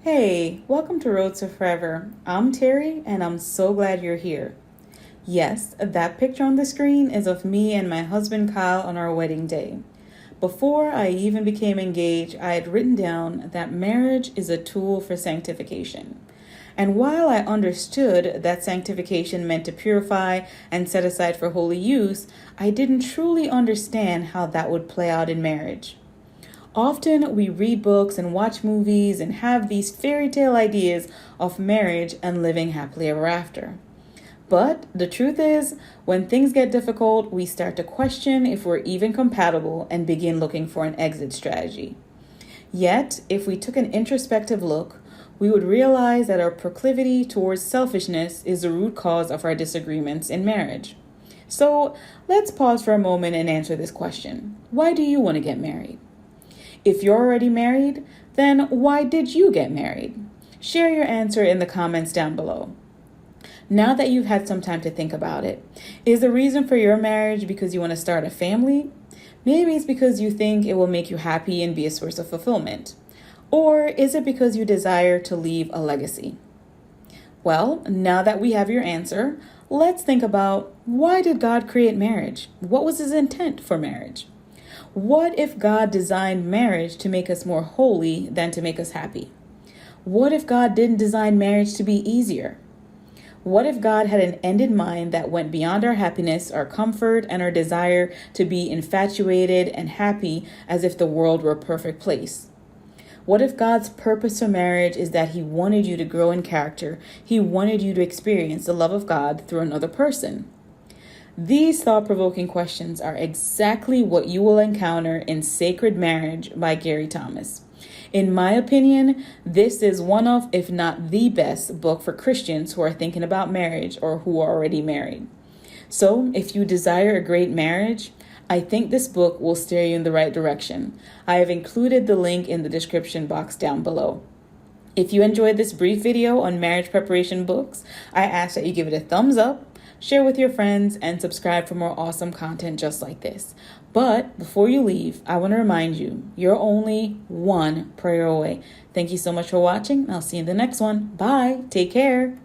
Hey, welcome to Road to Forever. I'm Terry, and I'm so glad you're here. Yes, that picture on the screen is of me and my husband Kyle on our wedding day. Before I even became engaged, I had written down that marriage is a tool for sanctification. And while I understood that sanctification meant to purify and set aside for holy use, I didn't truly understand how that would play out in marriage. Often we read books and watch movies and have these fairy tale ideas of marriage and living happily ever after. But the truth is, when things get difficult, we start to question if we're even compatible and begin looking for an exit strategy. Yet, if we took an introspective look, we would realize that our proclivity towards selfishness is the root cause of our disagreements in marriage. So let's pause for a moment and answer this question. Why do you want to get married? If you're already married, then why did you get married? Share your answer in the comments down below. Now that you've had some time to think about it, is the reason for your marriage because you want to start a family? Maybe it's because you think it will make you happy and be a source of fulfillment. Or is it because you desire to leave a legacy? Well, now that we have your answer, let's think about, why did God create marriage? What was his intent for marriage? What if God designed marriage to make us more holy than to make us happy? What if God didn't design marriage to be easier? What if God had an end in mind that went beyond our happiness, our comfort, and our desire to be infatuated and happy as if the world were a perfect place? What if God's purpose for marriage is that he wanted you to grow in character? He wanted you to experience the love of God through another person. These thought-provoking questions are exactly what you will encounter in Sacred Marriage by Gary Thomas. In my opinion, this is one of, if not the best book for Christians who are thinking about marriage or who are already married. So, if you desire a great marriage, I think this book will steer you in the right direction. I have included the link in the description box down below. If you enjoyed this brief video on marriage preparation books, I ask that you give it a thumbs up, share with your friends, and subscribe for more awesome content just like this. But before you leave, I want to remind you, you're only one prayer away. Thank you so much for watching. I'll see you in the next one. Bye. Take care.